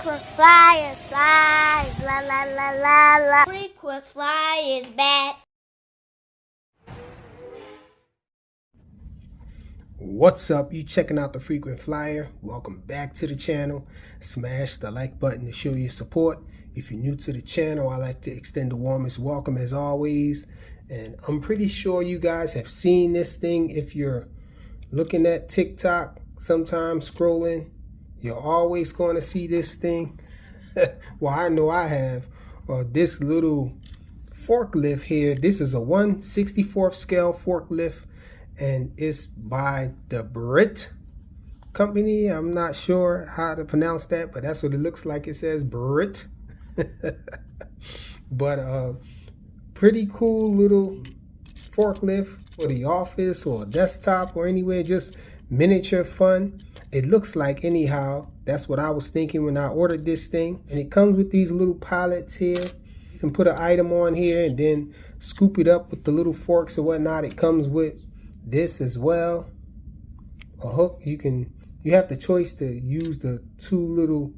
Frequent flyer, fly, la la la la la. Frequent flyer is back. What's up? You checking out the Frequent Flyer? Welcome back to the channel. Smash the like button to show your support. If you're new to the channel, I like to extend the warmest welcome as always. And I'm pretty sure you guys have seen this thing. If you're looking at TikTok, sometimes scrolling, you're always going to see this thing. Well, I know I have. This little forklift here. This is a 1/64 scale forklift. And it's by the Brrrrt company. I'm not sure how to pronounce that, but that's what it looks like. It says Brrrrt. But pretty cool little forklift for the office or desktop or anywhere, just miniature fun. It looks like, anyhow. That's what I was thinking when I ordered this thing. And it comes with these little pallets here. You can put an item on here and then scoop it up with the little forks or whatnot. It comes with this as well, a hook. You have the choice to use the two little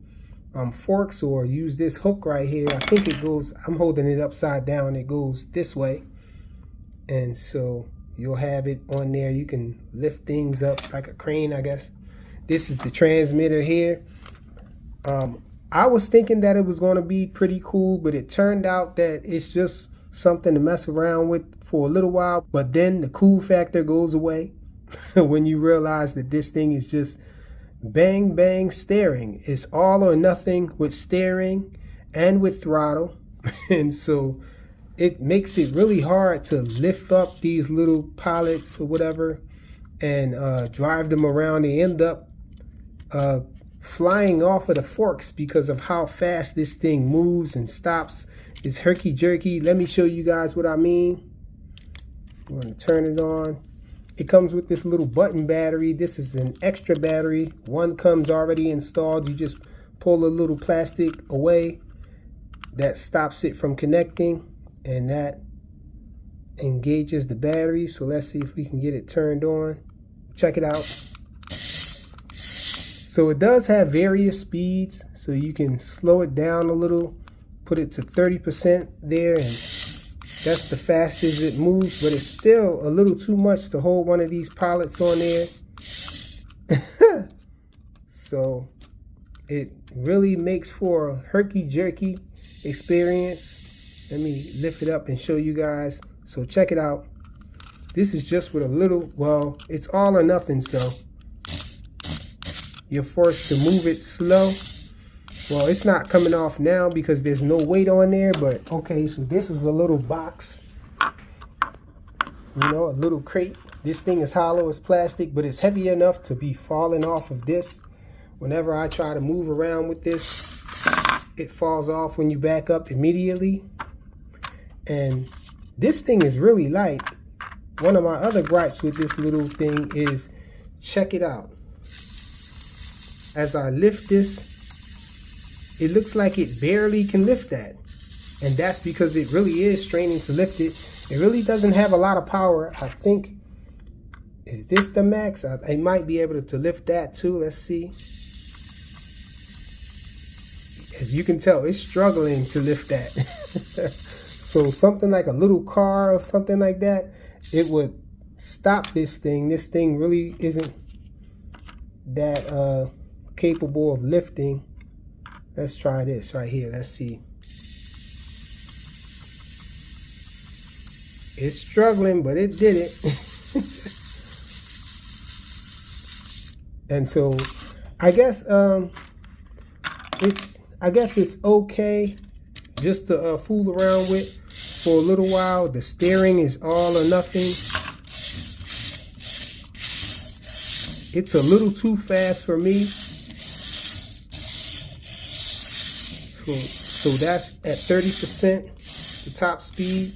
forks or use this hook right here. I think it goes, I'm holding it upside down, it goes this way, and so you'll have it on there. You can lift things up like a crane, I guess. This is the transmitter here. I was thinking that it was going to be pretty cool, but it turned out that it's just something to mess around with for a little while, but then the cool factor goes away when you realize that this thing is just bang bang steering. It's all or nothing with steering and with throttle. And so it makes it really hard to lift up these little pallets or whatever and drive them around. They end up flying off of the forks because of how fast this thing moves and stops. It's herky-jerky. Let me show you guys what I mean. I'm going to turn it on. It comes with this little button battery. This is an extra battery. One comes already installed. You just pull a little plastic away that stops it from connecting, and that engages the battery. So let's see if we can get it turned on. Check it out. So it does have various speeds, so you can slow it down a little, put it to 30% there, and that's the fastest it moves, but it's still a little too much to hold one of these pallets on there. So it really makes for a herky-jerky experience. Let me lift it up and show you guys. So check it out. This is just with a little, well, it's all or nothing, so you're forced to move it slow. Well, it's not coming off now because there's no weight on there, but okay, so this is a little box, you know, a little crate. This thing is hollow, it's plastic, but it's heavy enough to be falling off of this. Whenever I try to move around with this, it falls off when you back up immediately. And this thing is really light. One of my other gripes with this little thing is, check it out. As I lift this, it looks like it barely can lift that. And that's because it really is straining to lift it. It really doesn't have a lot of power. I think, is this the max? I might be able to lift that too. Let's see. As you can tell, it's struggling to lift that. So something like a little car or something like that, it would stop this thing. This thing really isn't that capable of lifting. Let's try this right here. Let's see. It's struggling, but it did it. And so I guess it's okay just to fool around with for a little while. The steering is all or nothing. It's a little too fast for me. So that's at 30%, the top speed.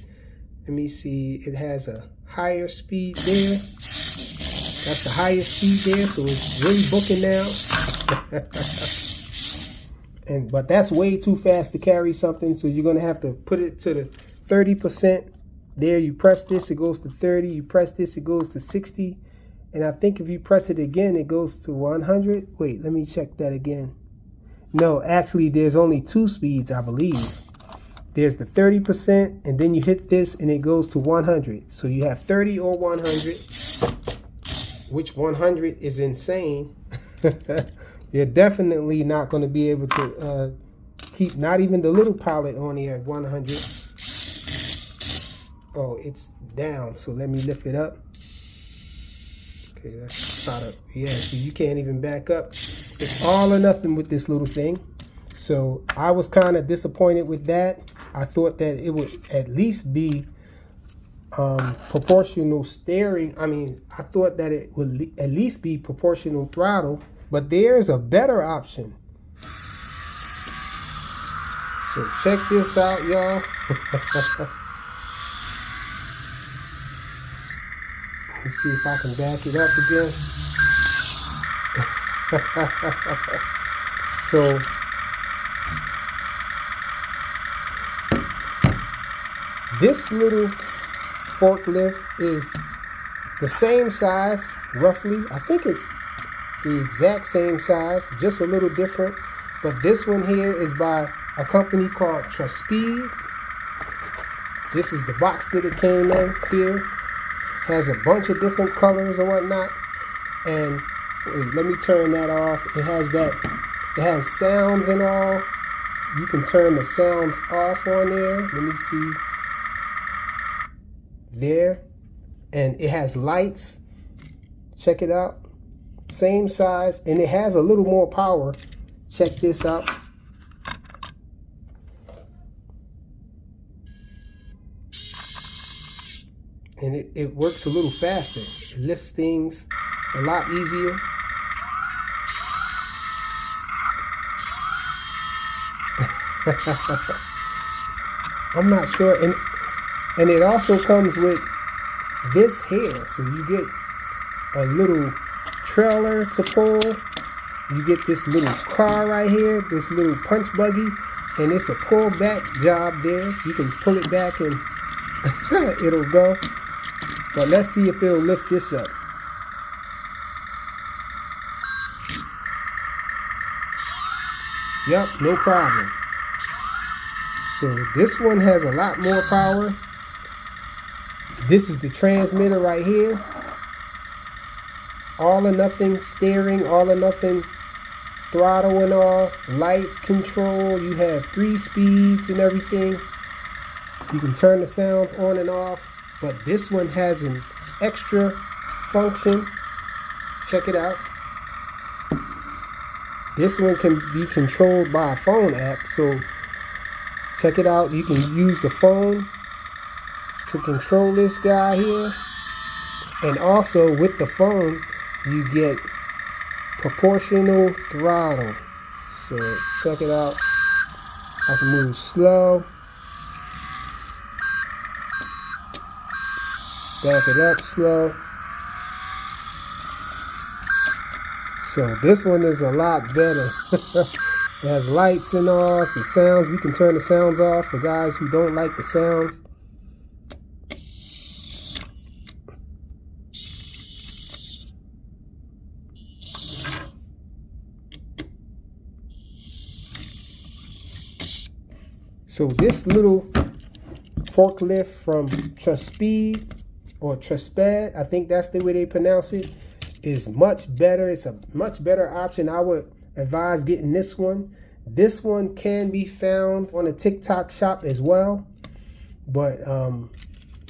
Let me see, it has a higher speed there. That's the highest speed there, so it's really booking now. But that's way too fast to carry something, so you're gonna have to put it to the 30%. There, you press this, it goes to 30. You press this, it goes to 60. And I think if you press it again, it goes to 100. Wait, let me check that again. No, actually there's only 2 speeds, I believe. There's the 30%, and then you hit this and it goes to 100. So you have 30 or 100, which 100 is insane. You're definitely not going to be able to keep not even the little pallet on here at 100. Oh, it's down, so let me lift it up. Okay, that's about it. Yeah, so you can't even back up. It's all or nothing with this little thing. So I was kind of disappointed with that. I thought that it would at least be proportional steering. I mean, I thought that it would at least be proportional throttle, but there's a better option. So check this out, y'all. Let me see if I can back it up again. So this little forklift is the same size, roughly. I think it's the exact same size, just a little different. But this one here is by a company called Trasped. This is the box that it came in here. Has a bunch of different colors and whatnot. And wait, let me turn that off. It has sounds and all. You can turn the sounds off on there. Let me see. There. And it has lights. Check it out. Same size, and it has a little more power. Check this out. And it works a little faster. It lifts things a lot easier. I'm not sure. And it also comes with this here. So you get a little trailer to pull. You get this little car right here, this little punch buggy, and it's a pull back job there. You can pull it back and it'll go. But let's see if it'll lift this up. Yep, no problem. So this one has a lot more power. This is the transmitter right here. All or nothing steering, all or nothing throttle and all, light control. You have 3 speeds and everything. You can turn the sounds on and off, but this one has an extra function. Check it out. This one can be controlled by a phone app, so check it out. You can use the phone to control this guy here, and also with the phone you get proportional throttle. So check it out. I can move slow, back it up slow. So this one is a lot better. It has lights and all, the sounds. We can turn the sounds off for guys who don't like the sounds. So this little forklift from Trasped or Trasped, I think that's the way they pronounce it, is much better. It's a much better option. I would advise getting this one. This one can be found on a TikTok shop as well, but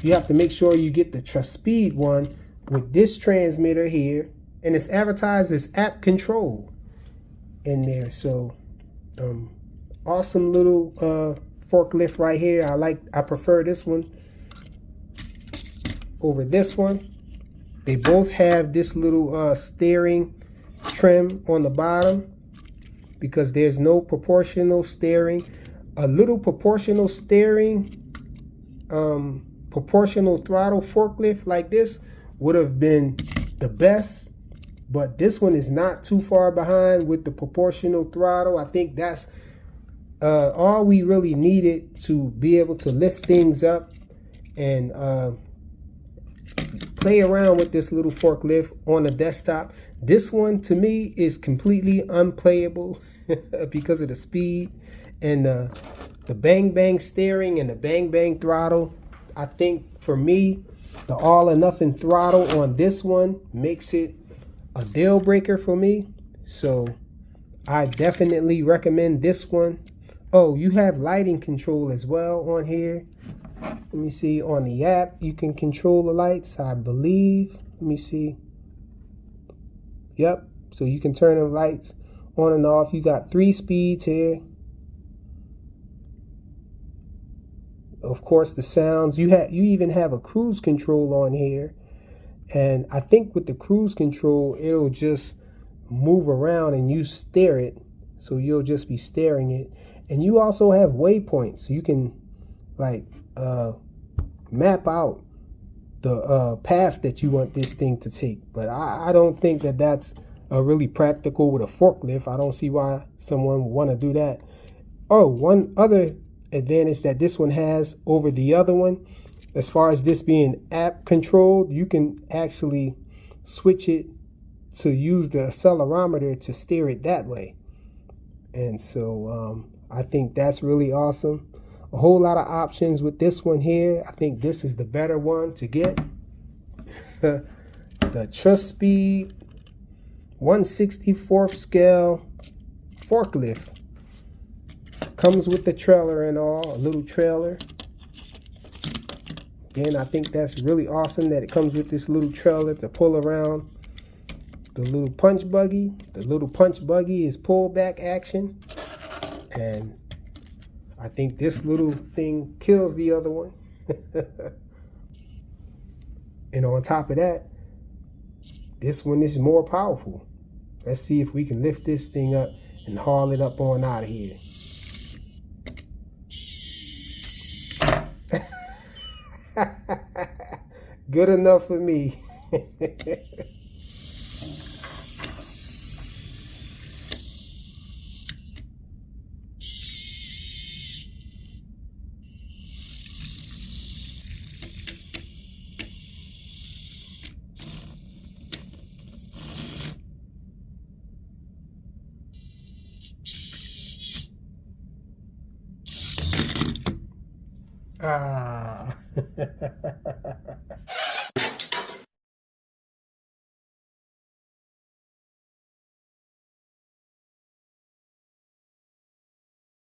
you have to make sure you get the Trasped one with this transmitter here, and it's advertised as app control in there. So awesome little forklift right here. I prefer this one over this one. They both have this little steering trim on the bottom because there's no proportional steering. A little proportional steering, proportional throttle forklift like this would have been the best, but this one is not too far behind with the proportional throttle. I think that's all we really needed to be able to lift things up and play around with this little forklift on the desktop. This one to me is completely unplayable. because of the speed and the bang bang steering and the bang bang throttle. I think for me, the all or nothing throttle on this one makes it a deal breaker for me. So I definitely recommend this one. Oh, you have lighting control as well on here. Let me see, on the app you can control the lights, I believe. Let me see. Yep, so you can turn the lights on and off. You got 3 speeds here. Of course, the sounds. You even have a cruise control on here. And I think with the cruise control, it'll just move around and you steer it. So you'll just be steering it. And you also have waypoints. So you can like map out the path that you want this thing to take. But I don't think that that's really practical with a forklift. I don't see why someone would want to do that. Oh, one other advantage that this one has over the other one, as far as this being app controlled, you can actually switch it to use the accelerometer to steer it that way. And so I think that's really awesome. A whole lot of options with this one here. I think this is the better one to get. The Trasped 1/64 scale forklift. Comes with the trailer and all, a little trailer. Again, I think that's really awesome that it comes with this little trailer to pull around the little punch buggy. The little punch buggy is pullback action. And I think this little thing kills the other one. And on top of that, this one is more powerful. Let's see if we can lift this thing up and haul it up on out of here. Good enough for me. Ah.